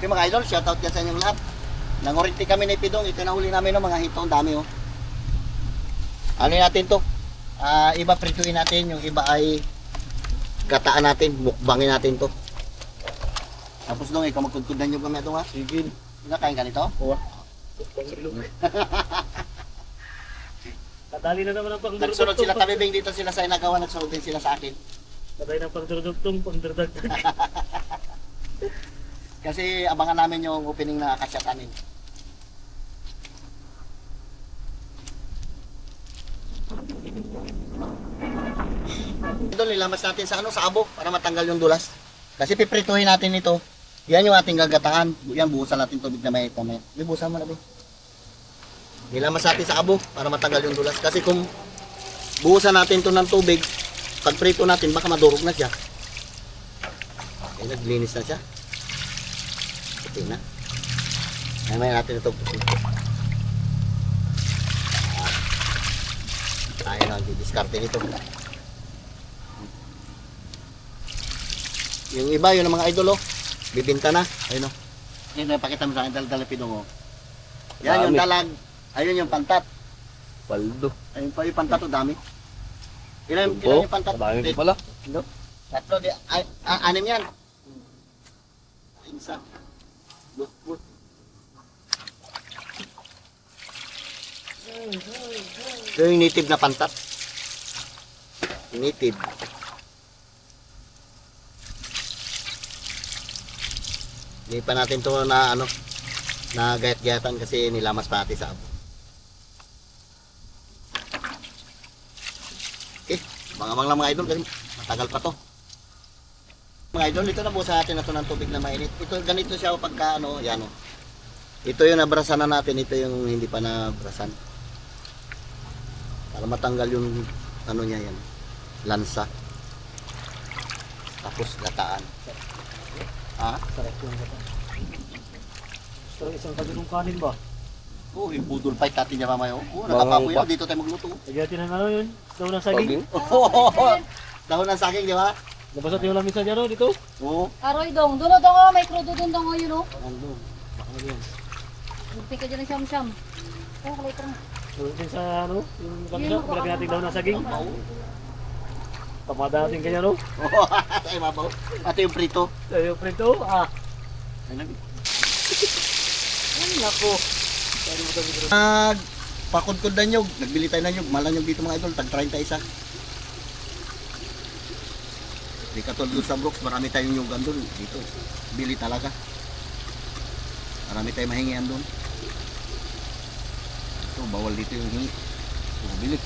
Okay mga idol, shoutout yan sa inyong lahat. Nangurinti kami ni Pidong, ito na huli namin ng mga hito, ang dami oh. Ano natin to? Iba prituin natin, yung iba ay gataan natin, mukbangin natin to. Tapos dong, ikaw magkudkudan nyo kami ito ha? Sige. Nakain ka nito? Oo. Kadali na naman ang pangdurudugtong. Nagsunod sila tabibing dito sila sa inagawa, nagsunod din sila sa akin. Kadali ng pangdurudugtong, pangdurdagdag. Kasi abangan namin yung opening na kasyatanin. Ito nilamas natin sa sa abo para matanggal yung dulas. Kasi piprituhin natin ito. Yan yung ating gagataan. Yan buhusan natin tubig na may tamay. May buhusan mo na ba? Nilamas natin sa abo para matanggal yung dulas. Kasi kung buhusan natin ito ng tubig, pag prito natin baka madurog na siya. Okay, naglinis na siya. Puti na. May natin ito puti. Tayo na di-discarte nito. Yung iba, yun ang mga idol oh. Bibinta na. Ayun oh. Ayun na, pakita mo sa akin, dal-dalapidong oh. Yan yung dalag. Ayun yung pantat. Paldo. Ayun pa yung pantat oh, dami. Ilan yung pantat? Dami ko pala. No? Tatlo, anim yan. Isa. But. Ito yung native na pantat. Native. Hindi pa natin to na na gayat-gayatan kasi nilamas pa natin sa abo. Okay, mga idol kasi matagal pa to. Mga idol, ito na busa natin na to ng tubig na mainit. Ito ganito siya pagka yan oh. Ito yung nabrasan na natin, ito yung hindi pa nabrasan. Para matanggal yung niya yan. Lansa. Tapos gataan. Ha? Sarap yung gata. Sarap isang kagulong kanin ba? Oo, yung budol fight natin niya mamaya. Oo, nakapapoy na. Dito tayo magluto. Lagyan natin ng yun? Daw ng saging? Oo, dahon ng saging, di ba? Nabasat yung lamisa dyan dito? Oo. Aroy dong, doon dong oh, may krudo doon dong oh, yun oh. Nandun. Baka na yun. Magpika ka dyan ng siyam-siyam. Oh, kalitra mo. Doon din sa yung lamisa, Yun, malagyan natin daw ng saging. Oo. Pamada natin kanya no? Oo, sa ibabaw. Ito yung prito. Yung prito, Ayun. Ay, nako. Pakudkod na nyog. Nagbili tayo na nyog. Mahal na nyog dito mga idol. Tag 30 isa. Di katulad doon sa Brooks. Marami tayong nyugan doon. Dito. Bili talaga. Marami tayong mahingian doon. Ito, bawal dito yung hingi. Bili.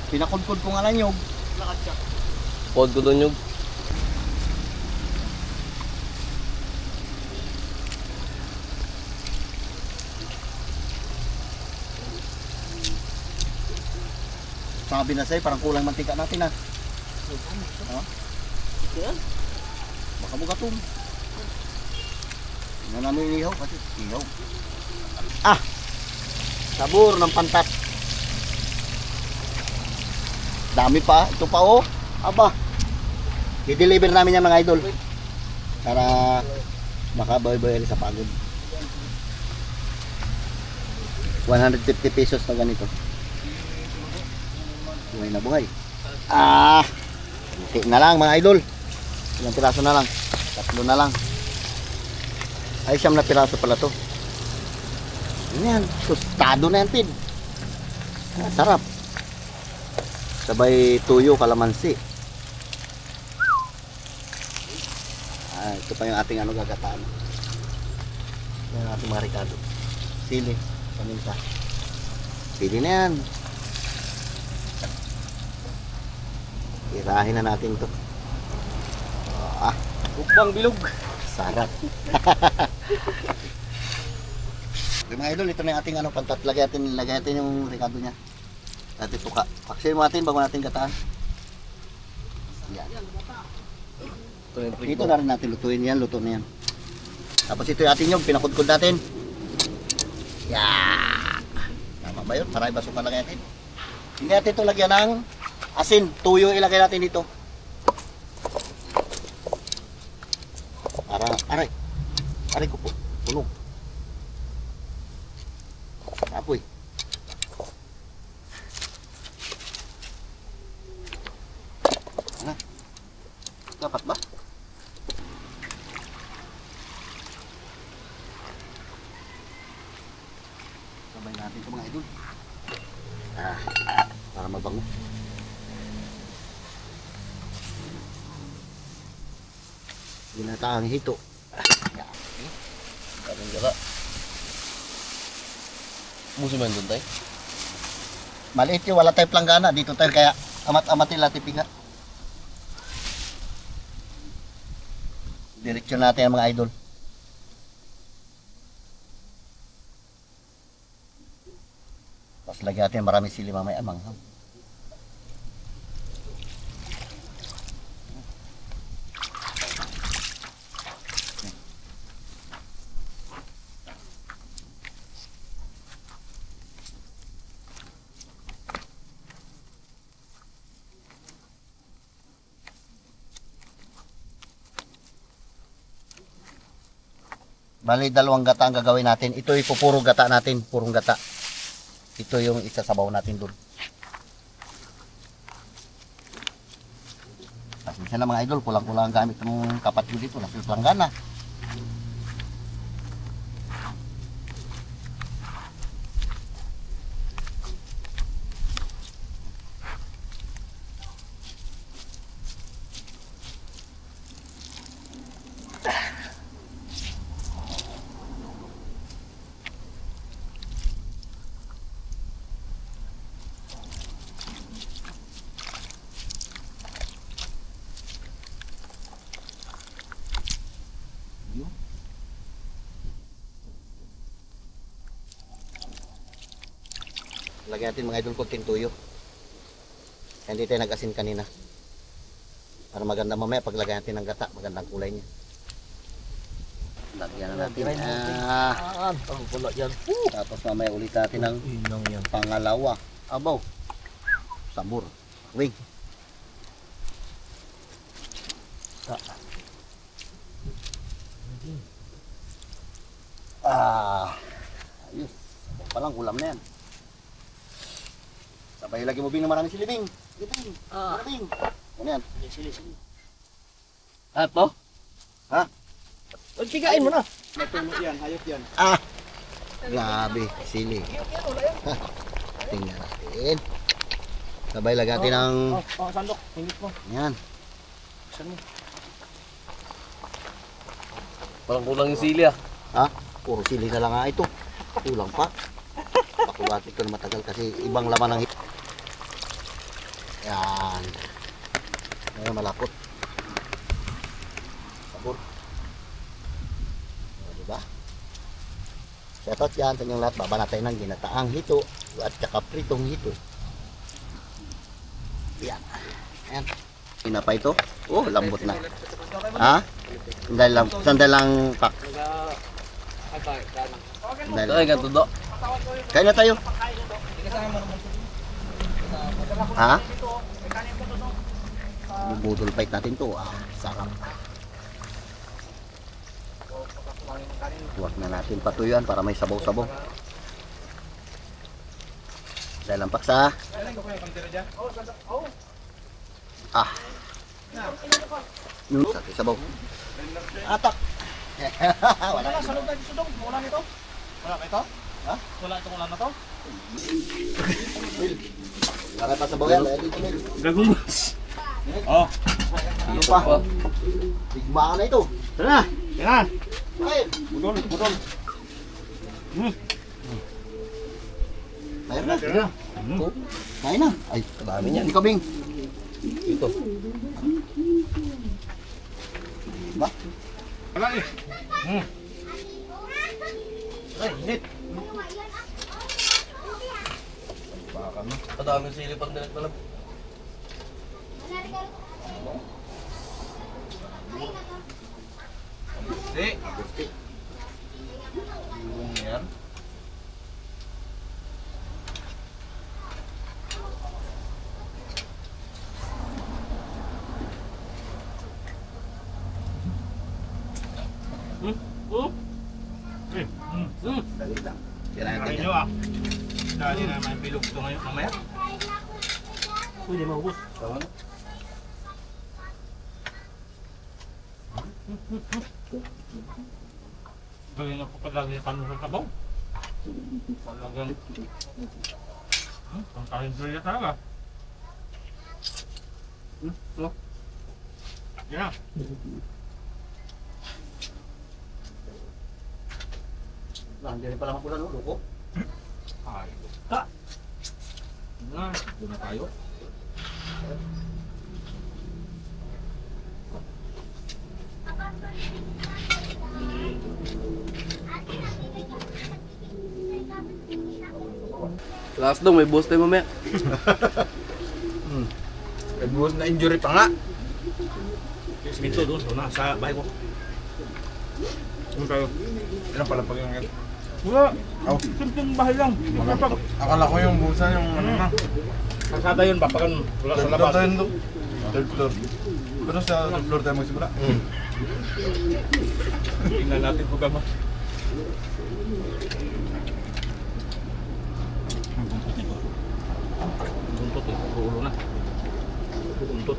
Pinakudkod ko nga lang nyog. Pod ko doon yung Sabi na sa'yo, parang kulang mantika natin ha. Baka bugatong. Tingnan namin yung ihaw kasi ihaw. Sabor ng pantat. Dami pa. Ito pa oh. Aba. I-deliver namin yan mga idol. Para makaboy-boy sa pagod. 150 pesos na ganito. Buhay na buhay. Kunti na lang mga idol. Ilang piraso na lang. 3 na lang. Ay, 9 na piraso pala to. Yan, tostado na yan, Tid. Sarap. Sabay tuyo, kalamansi. Ito pa yung ating gagataan. Yan ang ating mga ricado. Sili, paminta. Sili na yan. Irahin na natin to. Upang bilog. Sarap. Okay, mga idol, ito na yung ating pantat. Lagay natin yung ricado niya. Natin suka. Paksirin mo natin bago natin gataan. Yan. Dito na rin natin lutuin yan. Luto na yan. Tapos ito yung ating nyog. Pinakudkod natin. Yan. Tama ba yun? Marami ba suka lagay natin? Hindi natin ito lagyan ng asin. Tuyo ilagay natin dito. Para, aray. Aray ko po. Tunog. Apoy. Ano? Dapat ba? Sabay natin ito mga idol. Para mabango. Ginataang hito. Parang gata. Musi man doon tayo. Maliit yun, wala tayong planggana. Dito tayo kaya amat-amatin lang tipinga. Direksyon natin ang mga idol. Tapos lagyan natin marami sili mamaya manghang. Bali, dalawang gata ang gagawin natin. Ito yung puro gata natin, purong gata. Ito yung isasabaw natin doon. Pasensya na mga idol, kulang-kulang ang gamit ng kapatid dito. Nasa planggana. Lagyan natin mga idol konting tuyo. Hindi tayo nag-asin kanina. Para maganda mamaya paglagyan natin ng gata, magandang kulay niya. Lagyan na natin. Ang pula yan. Tapos mamaya ulit natin ng Inang yan. pangalawa. Abaw. Sabor. Wing. Ayos. Palang ulam na yan. Sabay lagi mo bing na maraming silibing. Silibing. Silibing. Ano yan? Ato? Huwag kigain mo na. Grabe. Sili. Tingnan natin. Sabay lagi natin ng... Sandok. Hingit mo. Yan. Saan mo? Parang kulang yung sili ah. Ha? Puro sili na lang nga ito. Kulang pa. Pakulati ko na matagal kasi ibang laman ng hip. Yan. Ngayon malapot. Sabor. O, diba? Shoutout yan sa inyong lahat. Baba natin ng ginataang hito at saka pritong hito. Yan. Yan. Ina pa ito. Oh, lambot na. Ha? Sandal lang pak. Sandal Ay, lang. ganito do. Kain na tayo. Ha? Bubudol fight natin to. Sarap. Huwag na natin patuyuan para may sabaw-sabaw. Dahil ang paksa. Yun, sa sabaw. Atak. Wala Wala, salog na sudong. Wala nito. Wala ito? Ha? Wala itong ulan na to? Wala pa sabaw yan. Dahil dito, Mel. Gagumas. Oh. Ano pa? Tigmaan na ito. Tara na. Yan. Kain. Budol, budol. Kain na. Tara. Oh, kain na. Ay, dami niyan. Ikaw, Bing. Ito. Ba? Wala eh. Ay, init. Padaming sili pag nilagpalam. Hindi. Yung yan. Dali lang. Tirahin natin Kain yan. nyo ah. Dali na may bilog ito ngayon mamaya. Pwede maubos. Tama na. Gawin na po palagi kami sa tabaw. Talagang... Ang karinderya talaga. No? Yan na. Nandiyan pa lang ako na, no? Loko. Ay, ta! Na, doon na tayo. Last dong, may boss tayo mamaya. Nagbuhos na injury pa nga. Si Minto doon, na sa bahay ko. Doon tayo. Ilan pala pag yung... Wala. Simpleng bahay lang. Kapag Akala ko yung busa yung ano na. kasada yun, papakan wala sa Third labas. floor tayo doon. Third floor. Pero sa third floor tayo magsimula. Tingnan natin kung gama. Buntot eh, ulo na. Buntot.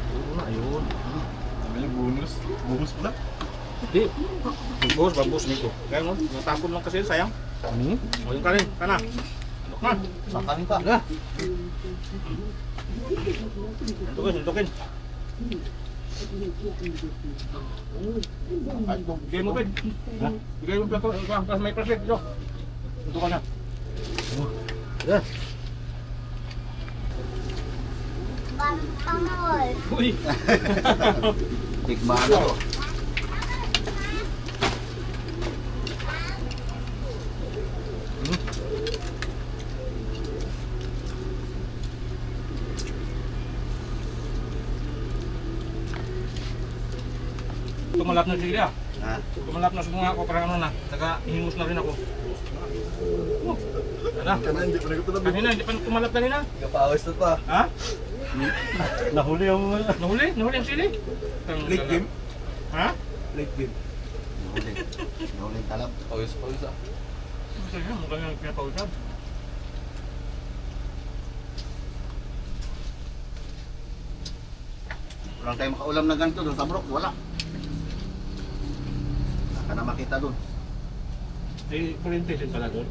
Ulo na, ayun. Sabi niya bonus. Bonus pala. Hindi. Babos nito. Kaya mo, natapon lang kasi sayang. O yung kanin, kana. Ano ka? Sakanin ka. Na. Suntukin. Ay, bigay mo, Ben. Bigay mo plato. Pas may plastic. Ito. Suntukan na. Uy! Tikman na to. Tumalap na sila. Ha? Tumalap na mga ako. Parang ano na. Nag-hingos na rin ako. Oh. Ano? Kana hindi pa nagtulog. Kanina, hindi pa tumalap kanina. Kapawis na pa. Ha? Nahuli yung... Nahuli ang sili. Late game? Ha? Late game. Nahuli. Nahuli talab. Pawis ah. Sige, mukhang yung pinapausap. Walang tayo makaulam na ganito doon sa Brok. Wala. Saka na makita doon. May orientation pala doon.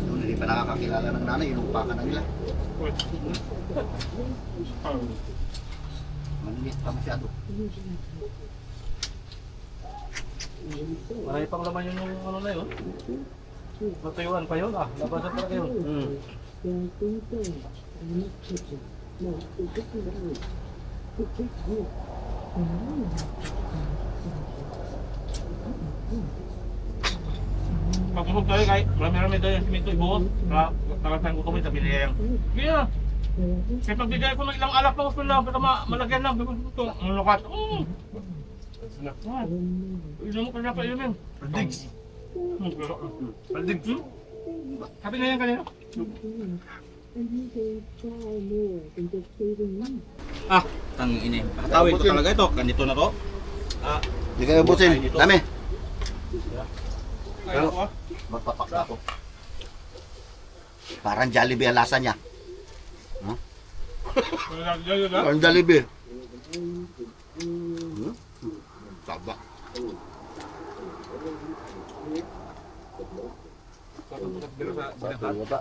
Doon hindi pa nakakakilala ng nanay. Inumpakan na nila. Maningit pa masyado. Marami pang laman yun yung ano na yun. Matayuan pa yun ah. Labasan talaga yun. Pagpusog tayo kahit marami-rami tayo yung simento ibuhos. Talagang ko kami sabi niya yung Kaya, kaya pagbigay ko ng ilang alak na gusto lang, pero malagyan lang. Ito, ang lukat. Inom mo kanya pa inumin. Paldigs. Paldigs. Sabi nga yan kanina. Ah, tang ina. Tawid ko talaga ito. Ganito na to. Ah, Hindi kayo busin. Dami. ayaw ko ah. Magpapak na ako. Parang Jollibee ang lasa niya. Parang Jollibee. Taba. Sa bata.